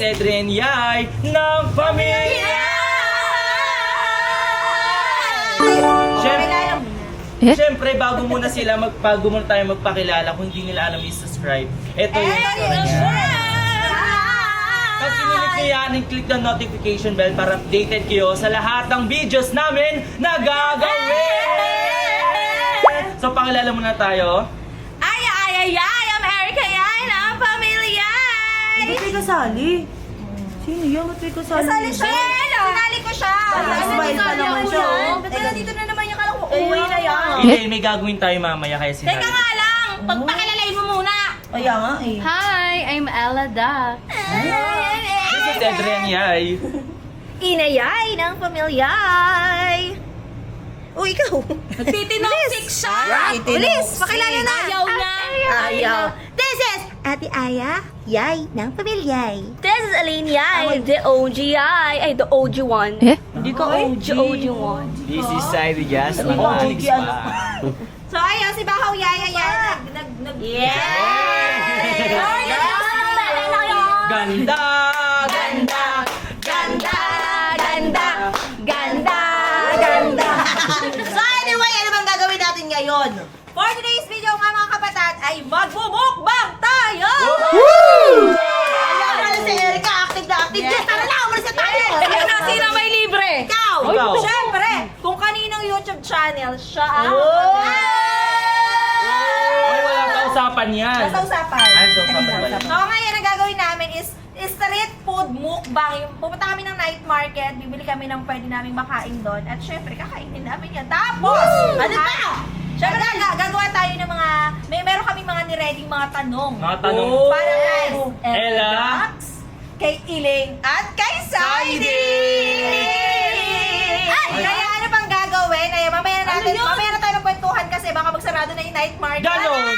si Adrian Yay ng Pamilya! Siyempre, bago muna tayo magpakilala, kung hindi nila alam i-subscribe, ito yung pag kinilig nyo yan, click the notification bell para updated kayo sa lahat ng videos namin na gagawin! So, pakilala muna tayo. Ay, I'm Erica Yay ng Pamilya! Ba't may kasali? Sino yan? Ba't may kasali? Kasali siya! Sinali ko siya! Smile pa naman siya. Ba't nandito na naman yung kalang uuwi na yan? Hindi, may gagawin tayo mamaya kaya Teka sinali. nga lang! Pagpakilalain mo muna! Kaya nga eh. Hi, I'm Ella Duck. This is Adrian Yay. Inayay ng Pamilyay! O, ikaw! Nagtitinopsik siya! Bilis! Pakilala na! Ayaw na! Ayaw! This is Ate Aya Yay ng Pamilyay. This is Aline Yay, the OG Yay. Ay, the OG one. Hindi ka OG. The OG one. This is Sadie Jazz ng Ikaw, Alex OG, ano? pa. So, ayun, si Bahaw Yaya yan. Yeah! Ganda! Ganda! Ganda! Ganda! Ganda! Ganda! So anyway, ano bang gagawin natin ngayon? For today's video mga kabataan ay magbumukbang tayo! Ayan na si Erica, active na active. Yes, tara na, umalis na tayo! Sino may libre? Ikaw! Ikaw. Siyempre, kung kaninong YouTube channel, siya ang... Ay, wala pa usapan yan. Nasa usapan. Ay, sa usapan ba yan? So ngayon, ang gagawin namin is street food mukbang. Yung pupunta kami ng night market, bibili kami ng pwede naming makain doon. At syempre, kakainin namin yan. Tapos, ano pa? Syempre, gagawa tayo ng mga, meron kami mga nireading mga tanong. Mga tanong. Para kay Ella, Dax, kay Iling, at kay Saidi! Kaya ano pang gagawin? Ay, mamaya na tayo magkwentuhan kasi baka magsarado na yung night market. Ganon!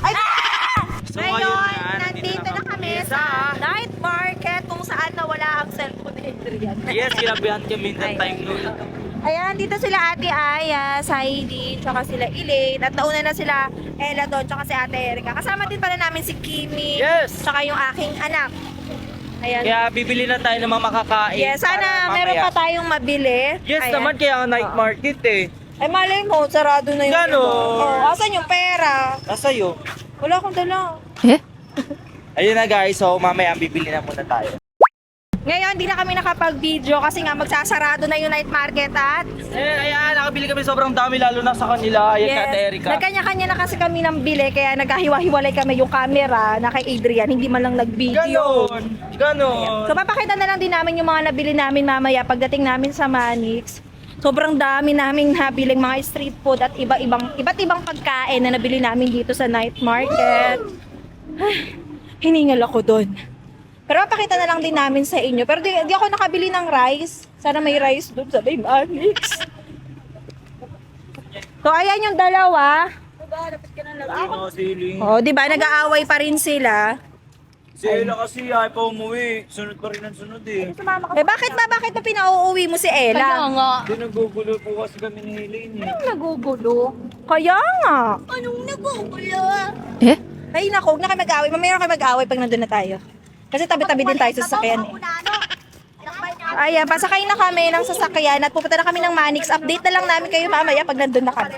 Ay, So, ngayon, ngayon, nandito na kami sa night market kung saan nawala ang cellphone ni Adrian. Yes, kinabihan kami ng time nun. Ayan, dito sila Ate Aya, Saidi, tsaka sila Elaine, at nauna na sila Ella doon, tsaka si Ate Erica. Kasama din pala namin si Kimi, Yes! tsaka yung aking anak. Ayan. Kaya bibili na tayo ng mga makakain. Yes, sana para meron mamaya. pa tayong mabili. Yes Ayan. naman, kaya ang night market eh. Ay, malay mo, sarado na yung Ganon. Oh, asan yung pera? Nasa'yo. Wala akong dala. Ayun na guys, so mamaya bibili na muna tayo. Ngayon, di na kami nakapag-video kasi nga magsasarado na yung night market at Ayan, nakabili kami sobrang dami lalo na sa kanila. Ayan, Ate Erica. nagkanya-kanya na kasi kami ng bili kaya nagkahiwa-hiwalay kami yung camera na kay Adrian, hindi man lang nag-video. Ganon. So papakita na lang din namin yung mga nabili namin mamaya pagdating namin sa Manix. Sobrang dami naming nabiling mga street food at iba't ibang pagkain na nabili namin dito sa night market. Ay, hiningal ako doon. Pero papakita na lang din namin sa inyo. Pero di ako nakabili ng rice. Sana may rice doon sa may Manix. So ayan yung dalawa. Ako, siling. Oh, di ba nag-aaway pa rin sila? Si Ella kasi ay pa umuwi. Sunod pa rin ang sunod eh. Eh bakit ba pinauuwi mo si Kaya Ella? nga. Hindi nagugulo po kasi kami ni Helene eh. Nagugulo. Kaya nga. Anong nagugulo? Ay naku, huwag na kayo mag-away. Mamaya na kayo mag-away pag nandun na tayo. Kasi tabi-tabi din tayo sa sasakyan eh. Ayan, pasakay na kami ng sasakyan at pupunta na kami ng Manix. Update na lang namin kayo mamaya pag nandun na kami.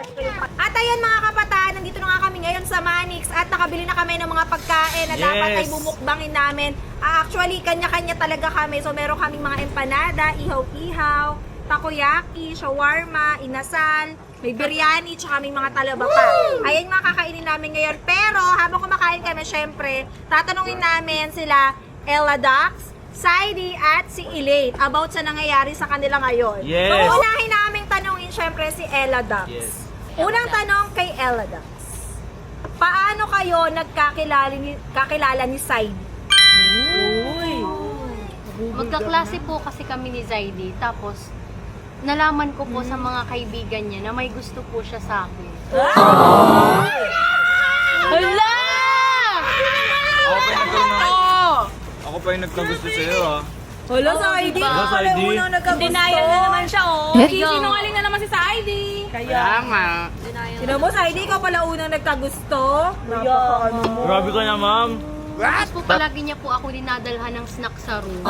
At ayan mga kabataan, nandito na nga kami ngayon sa Manix at nakabili na kami ng mga pagkain na dapat ay Yes. bumukbangin namin. Actually, kanya-kanya talaga kami. So meron kaming mga empanada, ihaw-ihaw, takoyaki, shawarma, inasal, may biryani, tsaka may mga talaba pa. Ayan mga kakainin namin ngayon. Pero habang kumakain kami, syempre, tatanungin namin sila Ella Dax, Saidi at si Elaine about sa nangyayari sa kanila ngayon. Yes. So unahin naming tanungin syempre si Ella Dax. Yes. Unang tanong kay Ella Dax. Paano kayo kakilala ni Saidi? Magkaklase po kasi kami ni Zaidi. Tapos, nalaman ko po sa mga kaibigan niya na may gusto po siya sa akin. Hala! Ako pa yung nagkagusto sa'yo ah. Wala, Saidi. Wala, Saidi. Unang nagkagusto. Denial na naman siya, oh. Sinungaling na naman si Saidi. Kaya nga. sino mo, Saidi? Ikaw pala unang nagkagusto? Grabe ka na ma'am. Tapos po palagi niya po ako dinadalhan ng snack sa room.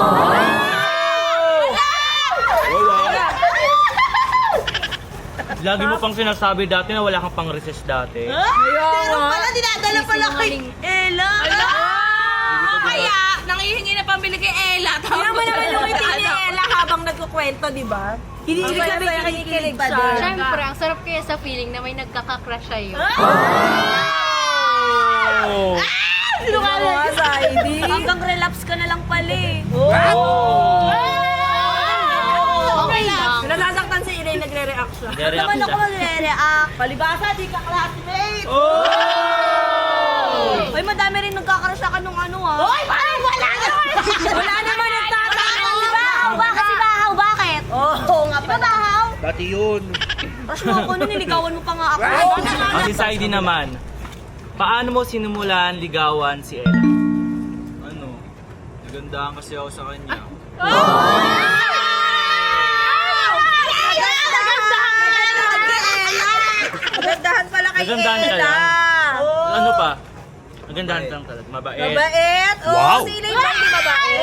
Lagi mo pang sinasabi dati na wala kang pang-recess dati. Pero pala, dinadala pala kay Sinungaling. Ella. Kaya, nangihingi na pambili kay Ella. Tingnan mo naman yung ngiti ni Ella habang nagkukwento, di ba? Hindi sabi kinikilig pa din. Siyempre, ang sarap kaya sa feeling na may nagkaka-crush sa'yo. Oh. Sinungaling sa ID. Hanggang relapse ka na lang pala eh. Okay lang. Nasasaktan si Elaine, nagre-react siya. Nagre-react Naman ako siya. magre-react. Palibasa, di ka classmate. Oh! Ay, madami rin nagkakara sa akin nung ano ah. Hoy, parang wala naman! Wala naman nagtatanong. Bahaw, bakit si Bahaw? Bakit? Oo nga pala. Di ba Bahaw? Dati yun. Rush mo ako nun, niligawan mo pa nga ako. Ang si Saidi naman, paano mo sinumulan ligawan si Ella? Ano? Nagandahan kasi ako sa kanya. Nagandahan pala kay Nagandahan ka Ella. lang? Ano pa? Nagandahan lang talaga. Mabait. Mabait. Oo, Wow. si Elaine ba hindi mabait?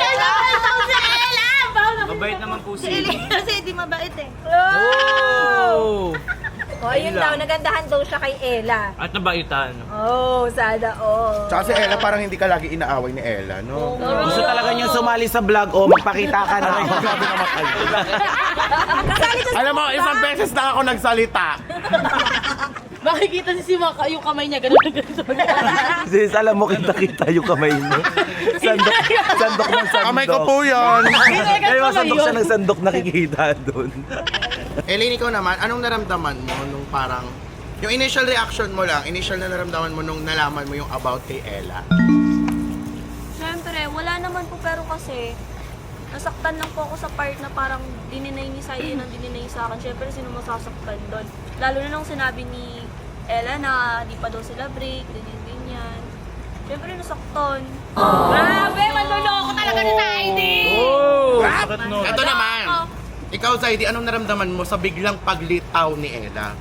Mabait naman po si Kasi di mabait eh. Oh! O, ayun daw, nagandahan daw siya kay Ella. At nabaitan. Oh, sana all. Tsaka si Ella, parang hindi ka lagi inaaway ni Ella, no? Gusto talaga niyang sumali sa vlog o magpakita ka na. Grabe naman kayo. Alam mo, isang beses na ako nagsalita. Makikita si Simaka yung kamay niya, gano'n. Sis, alam mo, kita-kita yung kamay niya. Sandok ng sandok. Kamay ko po yun. Kaya sandok siya ng sandok nakikita doon. Elaine, ikaw naman, anong naramdaman mo nung parang, yung initial reaction mo lang, initial na naramdaman mo nung nalaman mo yung about kay Ella? Siyempre, wala naman po pero kasi nasaktan lang po ako sa part na parang dininay ni Saidi ng dininay sa akin. Siyempre, sino masasaktan doon? Lalo na nung sinabi ni Ella na di pa daw sila break, ganyan. Siyempre, nasaktan. Grabe, manloloko talaga ni Saidi. Oh! Sakit no. Ito naman, ikaw, Saidi, anong naramdaman mo sa biglang paglitaw ni Ella?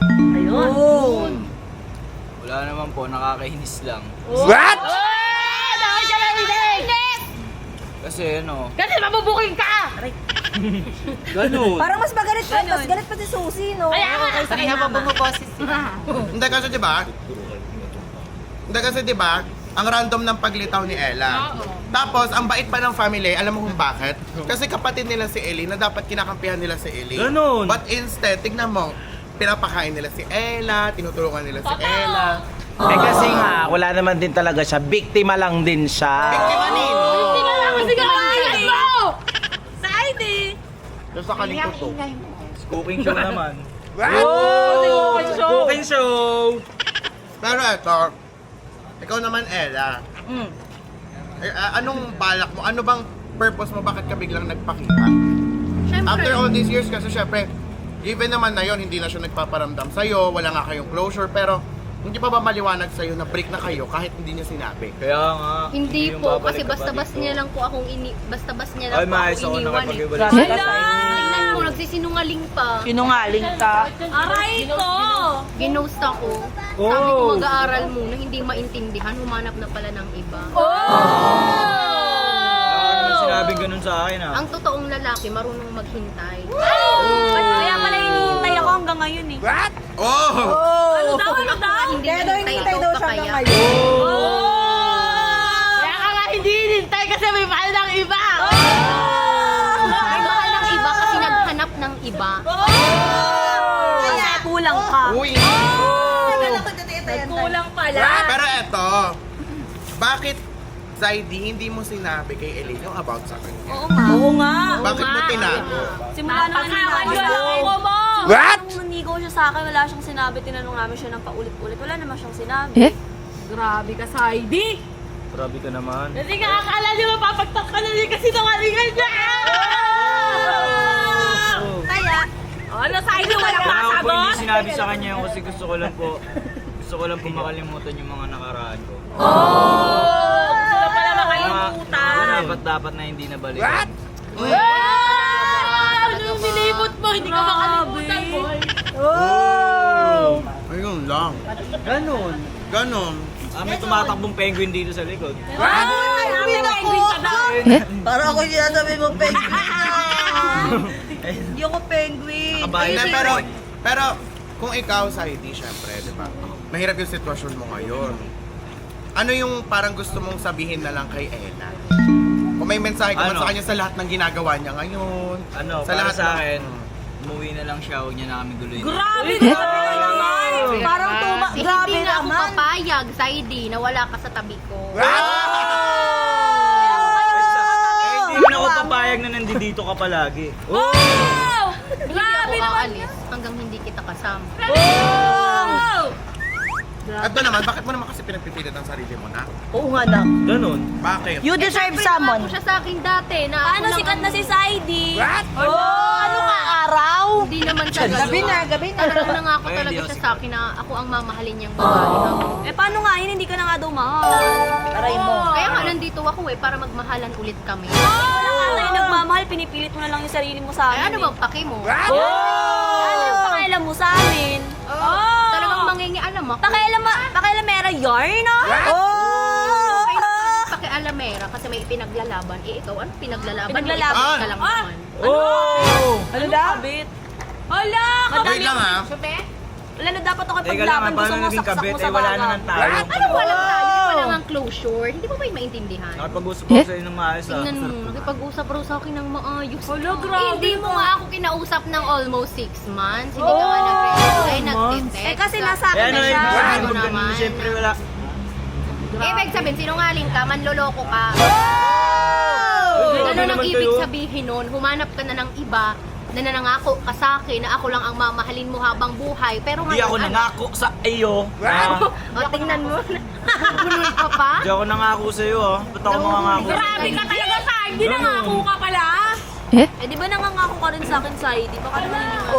Wala naman po, nakakainis lang. What? Dahil siya lang Kasi ano, Kasi mabubuking ka! ganun. Parang mas magalit pa, mas galit pa si Susie, no? Kanina pa bumaboses Hindi kasi 'di ba? Ang random ng paglitaw ni Ella. Tapos ang bait pa ng family, alam mo kung bakit? Kasi kapatid nila si Ellie na dapat kinakampihan nila si Ellie. Ganun. But instead, tignan mo, pinapakain nila si Ella, tinutulungan nila si Ella. Eh kasi nga, wala naman din talaga siya. Biktima lang din siya. Biktima nino. Kasi kapatid mo! Saidi! Doon sa kaling to. Cooking show naman. Oh! Cooking show! Pero eto, ikaw naman Ella. Anong balak mo? Ano bang purpose mo? Bakit ka biglang nagpakita? After all these years kasi syempre, given naman na yon hindi na siya nagpaparamdam sa'yo, wala nga kayong closure, pero hindi pa ba maliwanag sa'yo na break na kayo kahit hindi niya sinabi? Kaya nga. Hindi yung po, babalik kasi ka pa basta-bas dito. niya lang po akong basta-bas niya lang Ay, po maayos ako ako iniwan eh. nakapag-ibalik. Tingnan mo, nagsisinungaling pa. Sinungaling ka. Aray ko! Ginost ako. Sabi ko mag-aaral muna, hindi maintindihan, humanap na pala ng iba. Wala naman sinabing ganun sa akin ah. Ang totoong lalaki, marunong maghintay. Kaya pala hinihintay ako hanggang ngayon eh. Oh! Ano daw? Hindi Kaya daw hintay hinihintay daw pa siya kaya. hanggang ngayon. Kaya ka nga hindi hinintay kasi may mahal ng iba! May mahal ng iba kasi naghanap ng iba. Kasi kulang ka. Uy! Kulang pala. Pero eto, bakit Saidi, hindi mo sinabi kay Ellie yung about sa kanya? Oo nga. Bakit mo tinago? Simula nung Ako mo! Nung nanigaw siya sa akin, wala siyang sinabi. Tinanong namin siya ng paulit-ulit. Wala naman siyang sinabi. Grabe ka, Saidi! Grabe ka naman. Kasi kakakala niyo mapapagtak ka na niya kasi nangalingan niya! Kaya, Ano, Saidi, wala Kaya pa ako po sagot? hindi sinabi sa kanya yun kasi gusto ko lang po makalimutan yung mga nakaraan ko. Wala pala makalimutan. Dapat na hindi nabalikan. Anong sinibot mo? Hindi ka makalimutan, boy. Ayun lang. Ganun. Ganon. May tumatakbong penguin dito sa likod. What? Para ako yung sinasabi mo, penguin. Hindi ako penguin. Hindi, pero kung ikaw sa ID, syempre, di ba? Mahirap yung sitwasyon mo ngayon. Ano yung parang gusto mong sabihin na lang kay Ella? Kung may mensahe ka man Ano? sa kanya sa lahat ng ginagawa niya ngayon. Ano, Sa para lahat sa ng- akin, umuwi na lang siya, huwag niya na kami guluhin. Grabe naman! Parang Kasi grabe hindi nga ako naman. papayag, Saidi, na wala ka sa tabi ko. Hindi na ako papayag na nandito ka palagi. Hindi ako aalis hanggang hindi kita kasama. At doon naman, bakit mo naman kasi pinagpipilit ang sarili mo na? Oo nga na. Ganon. Bakit? You deserve Siyempre, someone. nangako siya sa akin dati na ako Paano lang sikat ang- na si Saidi? Ano ka, araw? Hindi naman siya Gabi na, gano'n. gabi na. Talagang nangako Ay, talaga hindi siya ako sa akin na ako ang mamahalin niyang babae. Eh paano nga yun? Hindi ka na nga daw mahal. Aray mo. Kaya nga nandito ako para magmahalan ulit kami. Wala nga tayo nagmamahal, pinipilit mo na lang yung sarili mo sa Ay, amin. ano bang paki mo? Ano yung pakialam mo sa amin? Talagang mangingialam ako. Pakialamera yarn, no? Pakialamera kasi may pinaglalaban. Eh ikaw, ano pinaglalaban? Pinaglalaban. May ikabit ka lang naman. Oh! Ano daw? Kabit. Hala! Wait lang ha. Wala na dapat ako Teka lang, paglaban. Gusto paano mo naging saksak kabit? mo Eh, sa wala baga. na ng tayo. Ano walang tayo? Hindi pa lang closure. Hindi mo ba yung maintindihan? Nakapag-usap ako sa'yo ng maayos ah. Tingnan mo, nakipag-usap raw sa akin ng maayos. Hala, grabe Hindi mo ka. nga ako kinausap ng almost 6 months. Hindi ka nga nag-reply, nagtitext. Eh kasi nasa Eh akin ano na eh, siya. sabi Ano mo ganun, naman? siyempre wala. Ibig sabihin, sinungaling ka, manloloko ka. Grabe Ano nang naman ibig kayo. sabihin nun? Humanap ka na ng iba na nanangako ka sa akin na ako lang ang mamahalin mo habang buhay. Pero Hindi ako nangako sa iyo. O, tingnan mo. Bunol ka pa? Hindi ako nangako sa iyo ah. Ba't ako mangangako? Grabe ka talaga sa akin. Hindi nangako ka pala. Eh? Eh di ba nangangako ka rin sa akin, Saidi? Baka naman hindi nga.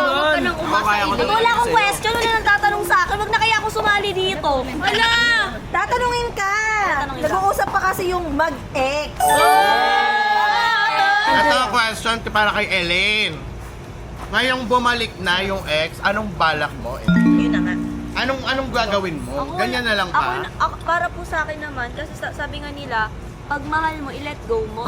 Huwag ka nang umasa. Kaya ko Eden. Wala akong question. Wala nang tatanong sa akin. Wag na kaya ako sumali dito. Wala! Tatanungin ka. Tatanungin ka. Nag-uusap pa kasi yung mag-ex. Ito ang question para kay Elaine. Ngayong bumalik na yung ex, anong balak mo? Yun na nga. Anong gagawin mo? Ganyan na lang Ako, ba? para po sa akin naman, kasi sabi nga nila, pag mahal mo, i-let go mo.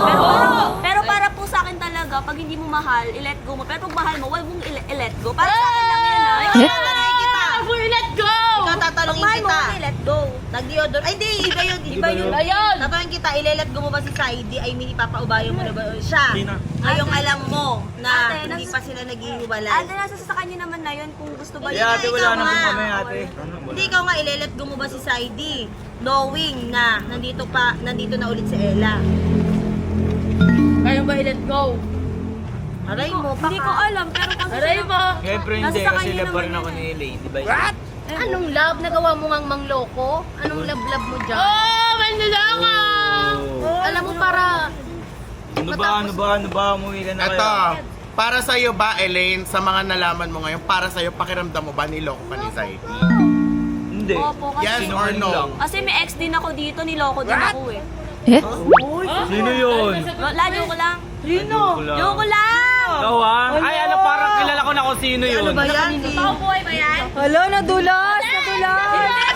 Pero para po sa akin talaga, pag hindi mo mahal, i-let go mo. Pero pag mahal mo, huwag mong i-let go. Para sa akin lang yan, ha? Tatanungin kita. Let go! Ikaw Pag tatanungin mahal mo, kita. huwag i-let go. Nag-deodor. Ay, hindi. Iba yun. Iba yun. Ayun! Tatanungin kita, ilelet mo ba si Saidi? I mean, ipapaubayan mo na ba siya? Hindi na. Ngayong alam mo na Ate, hindi pa sila naghihiwalay. Ate, nasa sa kanya naman na yun kung gusto ba Eh ate, wala ikaw na po nga. kami ate. Ano, wala. Hindi ikaw nga ilelet mo ba si Saidi? Knowing na nandito na ulit si Ella. Kaya ba i-let go? Aray mo, Hindi ko alam, pero kasi... Aray mo! Siyempre Nasa hindi sa kasi kanya love pa rin naman ako yun ni Elaine. Di ba yun? Anong love? Nagawa mo ngang mangloko? Anong love mo dyan? Oh, manluloko! Oh. Alam mo para... Ano ba? Umuwi ka na kayo. Ito, para sa'yo ba, Elaine, sa mga nalaman mo ngayon, para sa'yo, pakiramdam mo ba niloko ka ni Saidi? Hindi. Opo, kasi... Yes or no? Kasi may ex din ako dito, niloko din ako eh. Sino yun? Wala, joke lang. Joke lang. Joke lang! Ikaw ah? Ay, ano, parang kilala ko na kung sino yun. Ano ba yan? Totoong buhay ba yan? Hala, nadulas, nadulas.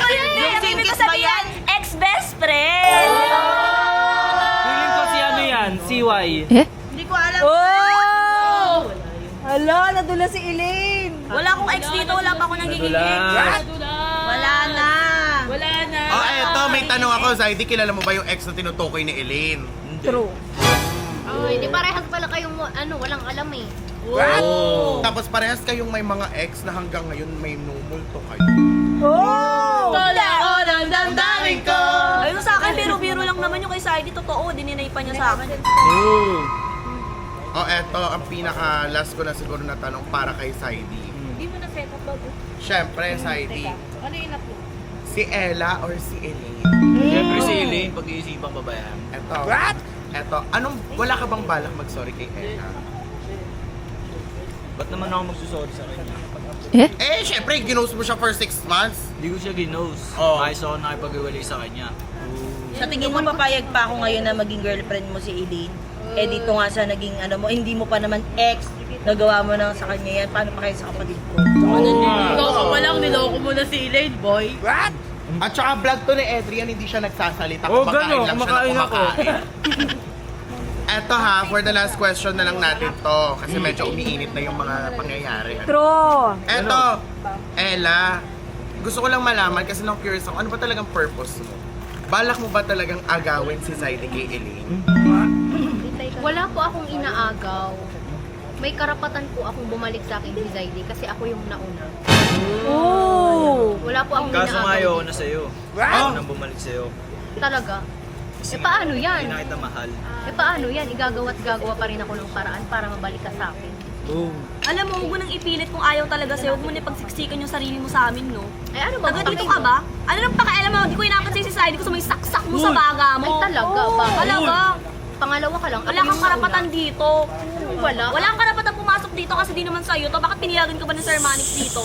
Yung ibig ko sabihin, ex-best friend! Feeling ko si ano yan, CY. Hindi ko alam. Oh! Hala, nadulas si Elaine. Wala akong ex dito, wala pa ako nagiging ex. Nadulas. Wala na. Wala na. Oh, eto, may tanong ako, Saidi, kilala mo ba yung ex na tinutukoy ni Elaine? True. Oh, hindi parehas pala kayong walang alam eh. Oh. Tapos parehas kayong may mga ex na hanggang ngayon may numulto kayo. Oh! Wala ako ng damdamin ko. Ayun sa akin, biro-biro lang naman yung kay Saidi. Totoo, dininay pa niya sa akin. Oh. Oh, eto, ang pinaka-last ko na siguro na tanong para kay Saidi. Hindi mo na set up bago. Siyempre, Saidi, Ano yung upload? si Ella or si Elaine? Siyempre si Elaine, pag-iisipan pa ba yan? Eto, wala ka bang balak mag-sorry kay Ella? Ba't naman ako magsusorry sa kanya? Eh, syempre, ginost mo siya for 6 months. Hindi ko siya ginos. Oh. Ayos ako nakipag-iwalay sa kanya. Sa tingin mo, papayag pa ako ngayon na maging girlfriend mo si Elaine? Eh, dito nga sa naging hindi mo pa naman ex, nagawa mo na sa kanya yan, paano pa kayo sa kapatid ko? Niloko pa lang, niloko mo na si Elaine, boy. At saka vlog to ni Adrian, hindi siya nagsasalita. Oh, Kumakain gano'n, lang siya kumakain na ako. kumakain. Eto ha, for the last question na lang natin to. Kasi medyo umiinit na yung mga pangyayari. True. Eto, Ella, gusto ko lang malaman kasi nang curious ako, ano ba talagang purpose mo? Balak mo ba talagang agawin si Zaidi kay Elaine? Wala po akong inaagaw. May karapatan po akong bumalik sa akin si Zaidi kasi ako yung nauna. Oh. Wala po akong Kaso nga inaagaw. ayaw na sa'yo. Ayaw nang bumalik sa'yo. Talaga. Paano yan? Hindi na kita mahal. Paano yan? Igagawa at gagawa pa rin ako ng paraan para mabalik ka sa akin. Oh. Alam mo, huwag mo nang ipilit kung ayaw talaga sa'yo. Huwag mo na pagsiksikan yung sarili mo sa amin, no? Ay, ano ba? Taga dito ka ba? Ano nang pakialam mo? Di ko inapansin si Zaidi ko sa may saksak mo sa baga mo. Ay, talaga ba? Talaga. Pangalawa ka lang. Wala kang karapatan dito. Wala. Wala kang karapatan pumasok dito kasi di naman sa'yo to. Bakit pinilagan ka ba ng Sir Manix dito?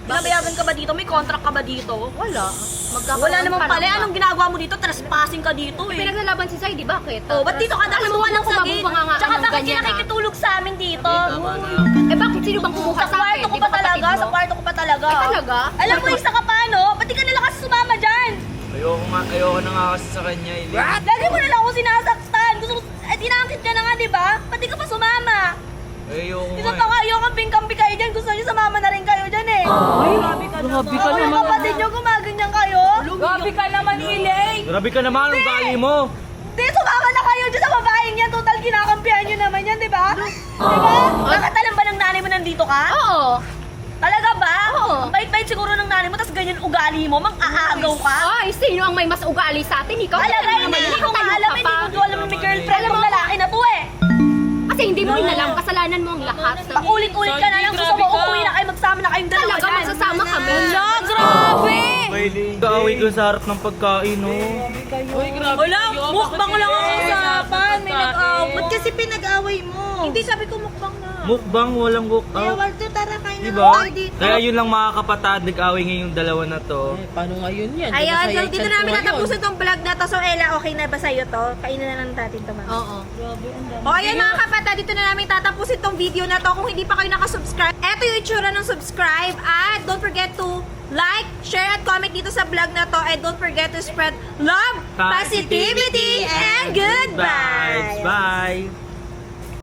Pinabayagan ka ba dito? May contract ka ba dito? Wala. Wala naman pa pala. lang ba? Anong ginagawa mo dito? Trespassing ka dito eh. Pinaglalaban si Zaidi, bakit? Oh, ba't dito ka dahil mo lang sa gate? Bumabunga nga Tsaka ng bakit ganyan, siya nakikitulog sa amin dito? Tama na. Eh bakit sino bang kumuha Sa sa akin? kwarto ko Di pa ba kapatid talaga? mo? Sa kwarto ko pa talaga? Ay, talaga? Alam mo, isa ka pa, no? Ba't di ka nalang kasi sumama dyan? Ayoko na nga kasi sa kanya, Elaine. Lagi mo na lang ako sinasaktan. Gusto mo, inaangkit ka na nga, di ba? Ba't di ka pa sumama? Ayoko Isang nga. kayo, kamping-kampi kayo dyan. Gusto nyo sumama na rin kayo dyan eh. Ay, grabe ka naman. Ako yung kapatid nyo, gumaganyan kayo. Grabe ka naman, Elaine. Grabe ka naman, ang gali mo. Di, sumama na kayo dyan sa babaeng yan. Total, kinakampihan nyo naman yan, di ba? Di ba? Nakatalam ba ng nanay mo nandito ka? Oo. Talaga ba? Oo. Bait-bait siguro ng nanay mo, tas ganyan ugali mo, mang-aagaw ka. Ay, sino ang may mas ugali sa atin? Ikaw? Talaga, hindi ko nga alam, hindi ko alam na may girlfriend mong lalaki na to eh. Kasi hindi mo rin alam, kasalanan mo ang lahat. Paulit-ulit ka na lang, gusto mo umuwi na kayo, magsama na kayong dalawa Talaga, dyan. magsasama kami. Wala, grabe! Kaaway ko sa harap ng pagkain, no? Wala, mukbang lang ang usapan. May nag-away. Ba't kasi pinag-away mo? Hindi, sabi ko mukbang na. Mukbang, walang walk Kaya out. Waldo, tara kayo na Diba? tayo dito. Kaya yun lang mga kapatid, nag-away ngayon yung dalawa na to. Ayun, so dito namin natapusin tong vlog na to. So Ella, okay na ba sa'yo to? Kainin na lang natin to, ma'am. Oo. O ayan mga kapatid, dito na namin tatapusin tong video na to. Kung hindi pa kayo nakasubscribe, eto yung itsura ng subscribe. At don't forget to like, share, at comment dito sa vlog na to. And don't forget to spread love, positivity, and good vibes. Bye!